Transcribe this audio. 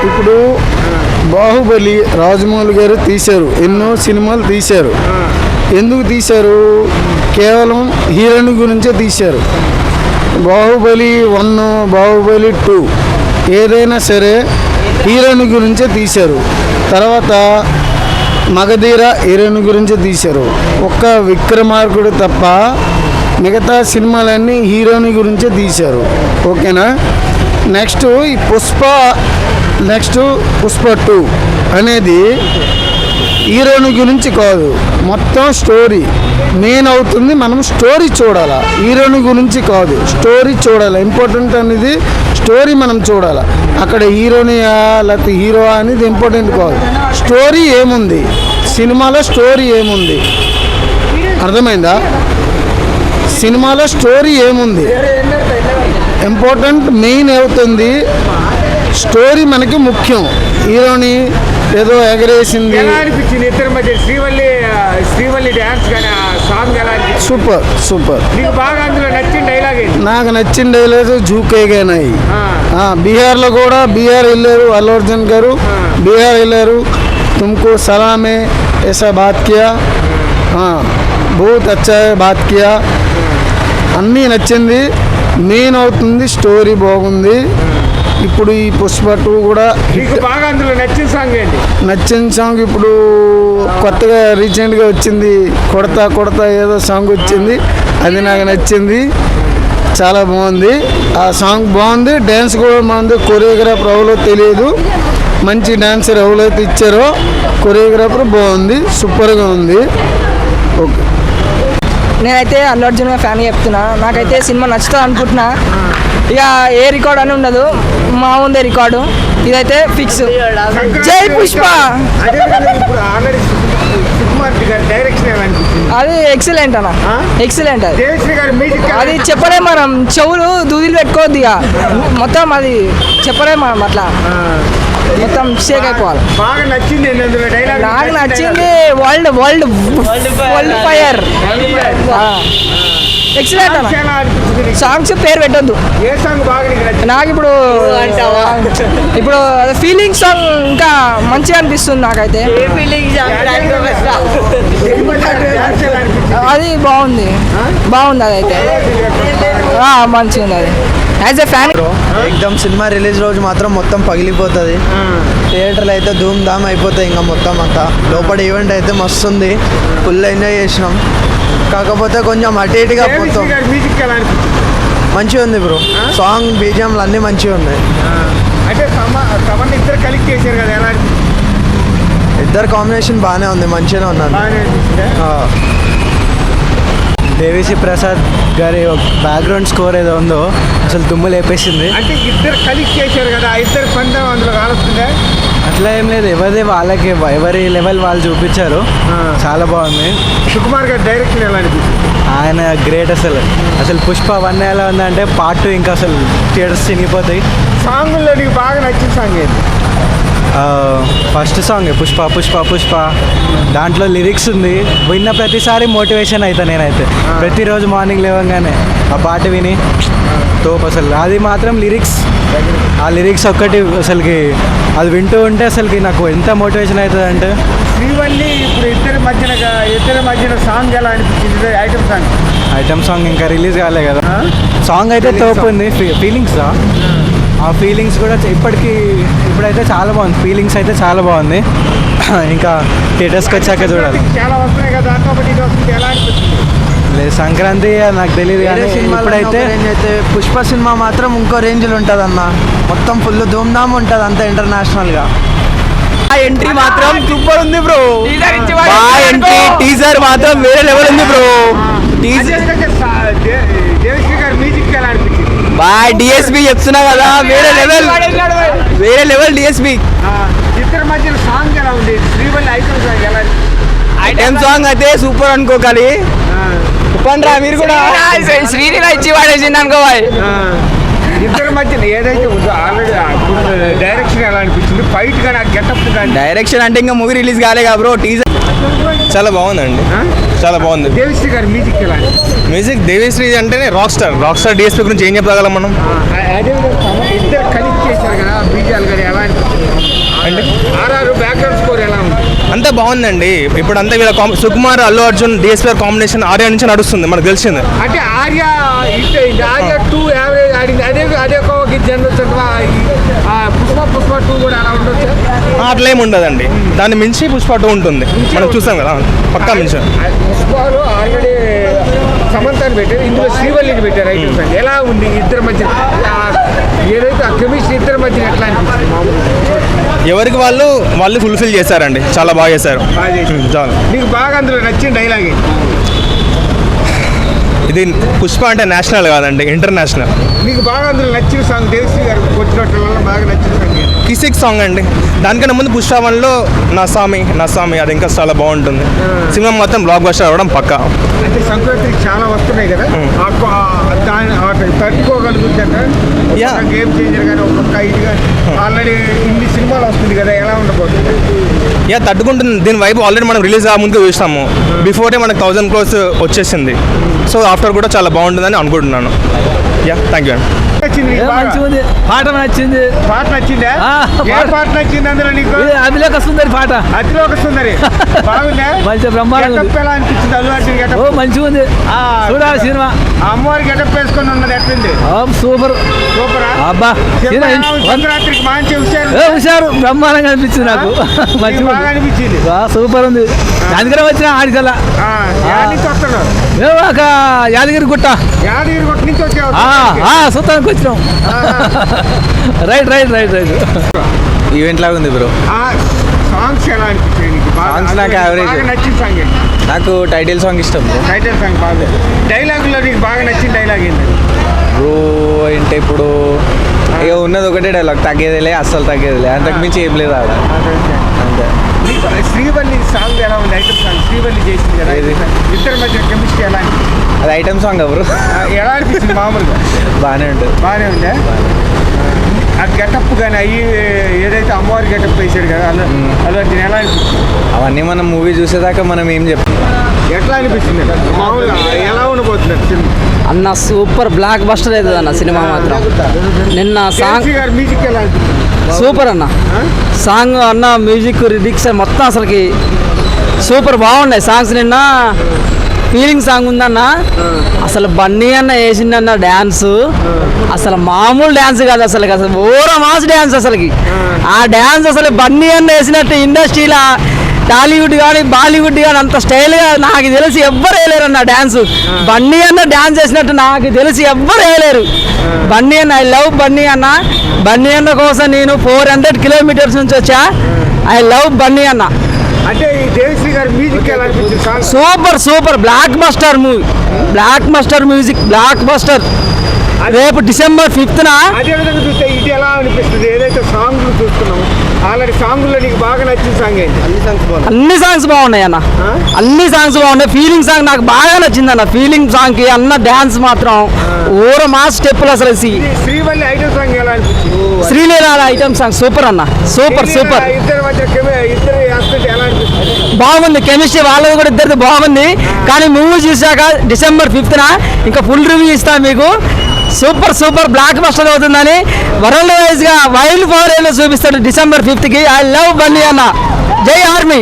ఇప్పుడు బాహుబలి రాజమౌళి గారు తీశారు, ఎన్నో సినిమాలు తీశారు. ఎందుకు తీశారు? కేవలం హీరోయిన్ గురించే తీశారు. బాహుబలి 1, బాహుబలి 2 ఏదైనా సరే హీరోయిన్ గురించే తీశారు. తర్వాత మగధీర హీరోయిన్ గురించే తీశారు. ఒక్క విక్రమార్కుడు తప్ప మిగతా సినిమాలన్నీ హీరోయిన్ గురించే తీశారు. ఓకేనా? నెక్స్ట్ ఈ పుష్ప 2 అనేది హీరోయిన్ గురించి కాదు, మొత్తం స్టోరీ మెయిన్ అవుతుంది. మనం స్టోరీ చూడాలి, హీరోయిన్ గురించి కాదు, స్టోరీ చూడాలి. ఇంపార్టెంట్ అనేది స్టోరీ మనం చూడాలి. అక్కడ హీరోయినా లేకపోతే హీరో అనేది ఇంపార్టెంట్ కాదు, స్టోరీ ఏముంది సినిమాలో, స్టోరీ ఏముంది, అర్థమైందా? సినిమాలో స్టోరీ ఏముంది ఇంపార్టెంట్, మెయిన్ అవుతుంది స్టోరీ మనకి ముఖ్యం. హీరోని ఏదో ఎగరేసింది. శ్రీవల్లి డ్యాన్స్ కానీ సాంగ్ ఎలా సూపర్ సూపర్. నీకు బాగా అందులో నచ్చిన డైలాగ్? నాకు నచ్చిన డైలాగ్ జూకేగానాయి. బీహార్లో కూడా బీహార్ వెళ్ళారు అల్లు అర్జున్ గారు, బీహార్ వెళ్ళారు. తుమ్కో సలామే ऐसा बात किया, बहुत अच्छा है बात किया. అన్నీ నచ్చింది. మెయిన్ అవుతుంది స్టోరీ బాగుంది. ఇప్పుడు ఈ పుష్ప 2 కూడా బాగా అందులో నచ్చిన సాంగ్ ఏంటి? నచ్చిన సాంగ్ ఇప్పుడు కొత్తగా రీసెంట్గా వచ్చింది, కొడతా కొడతా ఏదో సాంగ్ వచ్చింది, అది నాకు నచ్చింది, చాలా బాగుంది. ఆ సాంగ్ బాగుంది, డ్యాన్స్ కూడా బాగుంది. కొరియోగ్రాఫర్ ఎవరో తెలియదు, మంచి డాన్సర్ ఎవరైతే ఇచ్చారో కొరియోగ్రాఫర్ బాగుంది, సూపర్గా ఉంది. ఓకే, నేనైతే అల్లు అర్జున్ ఫ్యాన్ చెప్తున్నా. నాకైతే సినిమా నచ్చుతుంది అనుకుంటున్నా. ఇక ఏ రికార్డ్ అని ఉండదు, మా ఉందే రికార్డు, ఇదైతే ఫిక్స్. జై పుష్ప. అది ఎక్సలెంట్ అన్న, ఎక్సలెంట్. అది చెప్పలే మనం, చెవులు దూదిలు పెట్టుకోవద్దు ఇక, మొత్తం అది చెప్పలే మనం, అట్లా మొత్తం షేక్ అయిపోవాలి. నాకు నచ్చింది world world world fire, excellent అన్న. సాంగ్స్ పేరు పెట్టొద్దు నాకు. ఇప్పుడు ఫీలింగ్ సాంగ్ ఇంకా మంచిగా అనిపిస్తుంది నాకైతే. అది బాగుంది, బాగుంది, అదైతే మంచిగా ఉంది. అది యాజ్ ఎ ఫ్యాన్ ఎక్దమ్ సినిమా రిలీజ్ రోజు మాత్రం మొత్తం పగిలిపోతుంది. థియేటర్లో అయితే ధూమ్ ధామ్ అయిపోతాయి ఇంకా మొత్తం అంతా. లోపల ఈవెంట్ అయితే మస్తు ఉంది, ఫుల్ ఎంజాయ్ చేసినాం. కాకపోతే కొంచెం అటు ఇటుగా మొత్తం మంచిగా ఉంది బ్రో. సాంగ్ బీజిఎంలు అన్నీ మంచిగా ఉన్నాయి. ఇద్దరు కాంబినేషన్ బాగానే ఉంది, మంచిగానే ఉన్నారు. దేవిశ్రీ ప్రసాద్ గారి బ్యాక్గ్రౌండ్ స్కోర్ ఏదో ఉందో అసలు దుమ్ము లేపేసింది. అంటే ఇద్దరు కలిసి చేశారు కదా, ఇద్దరు పందెం అందులో కాలుస్తుందే. అట్లా ఏం లేదు, ఎవరిది వాళ్ళకి ఎవరి లెవెల్ వాళ్ళు చూపించారు, చాలా బాగుంది. సుకుమార్ గారి డైరెక్షన్ ఎలా అనిపిస్తుంది? ఆయన గ్రేట్. అసలు పుష్ప 1 ఎలా ఉందంటే పార్ట్ 2 ఇంకా అసలు థియేటర్స్ చినిగిపోతాయి. సాంగుల్లో నీకు బాగా నచ్చిన సాంగ్ ఏంటి? ఫస్ట్ సాంగ్ పుష్ప పుష్ప పుష్ప, దాంట్లో లిరిక్స్ ఉంది, విన్న ప్రతిసారి మోటివేషన్ అవుతా నేనైతే. ప్రతిరోజు మార్నింగ్ లేవగానే ఆ పాట విని తోపు అసలు. అది మాత్రం ఆ లిరిక్స్ ఒక్కటి అసలుకి అది వింటూ ఉంటే అసలుకి నాకు ఎంత మోటివేషన్ అవుతుంది అంటే. శ్రీవల్లి ఇప్పుడు ఇద్దరి మధ్యన సాంగ్ ఎలా అనిపించింది? ఐటమ్ సాంగ్ ఇంకా రిలీజ్ కాలే కదా. సాంగ్ అయితే తోపు ఉంది. ఫీలింగ్స్, ఆ ఫీలింగ్స్ కూడా ఇప్పుడైతే చాలా బాగుంది. ఫీలింగ్స్ అయితే చాలా బాగుంది. ఇంకా థియేటర్స్కి వచ్చాక చూడాలి. చాలా వస్తున్నాయి కదా, లేదు సంక్రాంతి నాకు తెలియదు కానీ ఇప్పుడైతే పుష్ప సినిమా మాత్రం ఇంకో రేంజ్లో ఉంటుంది అన్న. మొత్తం ఫుల్ ధూమ్ధామ్ ఉంటుంది అంతా ఇంటర్నేషనల్గా. ఎంట్రీ మాత్రం సూపర్ ఉంది బ్రో. ఎంట్రీ టీజర్ మాత్రం వేరే లెవెల్ ఉంది బ్రో. బాయ్ డిఎస్పి చెప్తున్నా కదా, వేరే లెవెల్ డిఎస్పి. ఇద్దరి మధ్య సాంగ్ ఎలా ఉంది? శ్రీవల్లి ఐటమ్ సాంగ్ అయితే సూపర్ అనుకోవాలి. చెప్పండి మీరు కూడా. శ్రీనిగా ఇచ్చి వాడేసింది అనుకోవాలి. ఇద్దరి మధ్య ఏదైతే ఉందో ఆల్రెడీ డైరెక్షన్ ఎలా అనిపించింది? ఫైట్ కానీ గెటప్ కానీ. డైరెక్షన్ అంటే ఇంకా మూవీ రిలీజ్ కాలే కదా బ్రో. టీజర్ చాలా బాగుందండి, చాలా బాగుంది. దేవిశ్రీ గారి మ్యూజిక్ ఎలా? మ్యూజిక్ దేవిశ్రీ అంటేనే రాక్ స్టార్ డిఎస్పీ గురించి ఏం చెప్పగలం మనం? ఇద్దరు కలిసి చేశారు కదా, బీజాలు కానీ ఎలా అనిపించింది? అంతా బాగుందండి. ఇప్పుడు అంతా వీళ్ళ సుకుమార్, అల్లు అర్జున్, డిఎస్పీ కాంబినేషన్ ఆర్య నుంచి నడుస్తుంది, మనకు తెలిసింది. అంటే ఆర్య ఆర్య 2 యావరేజ్ ఆడింది. అదే ఒక జనరల్ పుష్ప 2 కూడా అలా ఉండొచ్చు. అట్లా ఏమి ఉండదండి, దాన్ని మించి పుష్ప 2 ఉంటుంది, మనం చూసాం కదా, పక్కా మించి. పుష్పలో ఆల్రెడీ సమంతాన్ని పెట్టారు, ఇందులో శ్రీవల్లిని పెట్టారు. ఐటమ్ సాంగ్ ఎలా ఉంది ఇద్దరి మధ్య? ఏదైతే ఆ కెమిస్ట్రీ ఇద్దరి మధ్య ఎట్లా అనిపిస్తుంది? మామూలు ఎవరికి వాళ్ళు ఫుల్ఫిల్ చేశారండి, చాలా బాగా చేశారు. చాలు. నీకు బాగా అందులో నచ్చిన డైలాగ్ ఇది పుష్ప అంటే నేషనల్ కాదండి, ఇంటర్నేషనల్. నీకు బాగా అందులో నచ్చిన సాంగ్, దేవిశ్రీ గారు వచ్చినట్ల బాగా నచ్చిన సాంగ్ కిసిక్ సాంగ్ అండి. దానికన్నా ముందు పుష్ప 1లో నా స్వామి అది ఇంకా చాలా బాగుంటుంది. సినిమా మొత్తం బ్లాక్ బస్టర్ అవ్వడం పక్కా. అంటే సంక్రాంతికి చాలా వస్తున్నాయి కదా, దాన్ని తట్టుకోగలుగుతాక గేమ్ చేంజర్ కానీ ఒక్కొక్క ఇది కానీ ఆల్రెడీ ఇన్ని సినిమాలు వస్తుంది కదా, ఎలా ఉండబోతుంది? తట్టుకుంటుంది. దీని వైపు ఆల్రెడీ మనం రిలీజ్ ఆ ముందుకు చూసాము, బిఫోరే మనకు 1000 crores వచ్చేసింది. సో ఆఫ్టర్ కూడా చాలా బాగుంటుందని అనుకుంటున్నాను. థ్యాంక్ యూ అండి. పాట నచ్చింది. పాట నచ్చిందా? ఏ పాట నచ్చింది అందులో నీకు? అభిలేఖ సుందరి పాట. అతిలోక సుందరి బాగుందా? మంచిగా బ్రహ్మాండంగా గెటప్ ఎలా అనిపించింది? అల్లు అర్జున్ గెటప్ మంచిగా ఉంది, చూడాలి సినిమా. అమ్మవారి గెటప్ వేసుకొని ఉన్నది ఎట్లుంది? సూపర్ సూపరా? అబ్బా సంక్రాంతికి మంచి హుషారు, బ్రహ్మాండంగా అనిపించింది నాకు. మంచిగా బాగా అనిపించింది, సూపర్ ఉంది. అందుకనే వచ్చిన ఆడికల్లా. నుంచి వస్తున్నావు? మేము ఒక యాదగిరి గుట్ట నుంచి వచ్చావు? సుతానికి వచ్చినాం. రైట్. ఈవెంట్ లాగా ఉంది బ్రో. సాంగ్స్ ఎలా అనిపించాయి నీకు? సాంగ్స్ నాకు యావరేజ్. నచ్చిన సాంగ్ నాకు టైటిల్ సాంగ్ ఇష్టం బ్రో. టైటిల్ సాంగ్ బాగా. డైలాగులో నీకు బాగా నచ్చిన డైలాగ్ ఏంటి బ్రో? అంటే ఇప్పుడు ఇక ఉన్నది ఒకటే డైలాగ్, తగ్గేదిలే అస్సలు తగ్గేదిలే, అంతకు మించి ఏం లేదు ఆడ. అంతే. శ్రీవల్లి సాంగ్ ఎలా ఉంది? ఐటమ్ సాంగ్ శ్రీవల్లి చేసింది కదా, ఇద్దరి మధ్య కెమిస్ట్రీ ఎలా అనిపించింది? అది ఐటమ్ సాంగ్ బ్రో. ఎలా అనిపించింది? మామూలుగా బాగానే ఉంటుంది. బాగానే ఉందా? ఆ గెటప్ కానీ అయ్యి ఏదైతే అమ్మవారి గెటప్ వేసాడు కదా, అలా ఎలా అనిపించింది? అవన్నీ మనం మూవీ చూసేదాకా మనం ఏం చెప్తాం. ఎట్లా అనిపిస్తుంది మామూలుగా? ఎలా ఉండబోతుంది సినిమా? అన్న సూపర్ బ్లాక్ బస్టర్ అవుతుంది అన్న సినిమా మాత్రం. నిన్న సాంగ్ గారు మ్యూజిక్ ఎలా అనిపిస్తుంది? సూపర్ అన్న సాంగ్ అన్న, మ్యూజిక్ లిరిక్స్ మొత్తం అసలుకి సూపర్ బాగున్నాయి సాంగ్స్. నిన్న ఫీలింగ్ సాంగ్ ఉందన్న, అసలు బన్నీ అన్న వేసిందన్న డ్యాన్స్, అసలు మామూలు డ్యాన్స్ కాదు, అసలు ఓర మాస్ డ్యాన్స్. అసలుకి ఆ డ్యాన్స్ అసలు బన్నీ అన్న వేసినట్టు ఇండస్ట్రీలో టాలీవుడ్ కానీ బాలీవుడ్ కానీ అంత స్టైల్గా నాకు తెలిసి ఎవ్వరు వేయలేరు అన్న డ్యాన్స్. బన్నీ అన్న డ్యాన్స్ చేసినట్టు నాకు తెలిసి ఎవ్వరు వేయలేరు. బన్నీ అన్న, ఐ లవ్ బన్నీ అన్న. బన్నీ అన్న కోసం నేను 400 kilometers నుంచి వచ్చా. ఐ లవ్ బన్నీ అన్న. అంటే ఈ దేవిశ్రీ గారి మ్యూజిక్ ఎలా అనిపించింది? Super block buster movie, block buster music, block buster. రేపు December 5th అదే విధంగా చూస్తే ఇది ఎలా అనిపిస్తుంది? ఏదైతే సాంగ్లు చూస్తున్నాము ఆల్రెడీ, సాంగ్లో నీకు బాగా నచ్చిన సాంగ్ ఏంటి? అన్ని సాంగ్స్ బాగున్నాయి అన్న, అన్ని సాంగ్స్ బాగున్నాయి. ఫీలింగ్ సాంగ్ నాకు బాగా నచ్చింది అన్న. ఫీలింగ్ సాంగ్ కి అన్న డ్యాన్స్ మాత్రం ఓర మాస్ స్టెప్పులు. అసలు శ్రీవల్లి ఐటమ్ సాంగ్ ఎలా అనిపించింది? శ్రీలీల ఐటమ్ సాంగ్ సూపర్ అన్న, సూపర్. ఇద్దరి మధ్య ఇద్దరు ఆస్పెక్ట్ ఎలా అనిపిస్తుంది? బాగుంది కెమిస్ట్రీ, వాళ్ళది కూడా ఇద్దరిది బాగుంది. కానీ మూవీ చూసాక December 5th ఇంకా ఫుల్ రివ్యూ ఇస్తాను మీకు. సూపర్ బ్లాక్ బస్టర్ అవుతుందని వరల్డ్ వైజ్ గా వైల్డ్ ఫైర్ చూపిస్తాడు December 5th. I love Bunny అన్న. జై ఆర్మీ.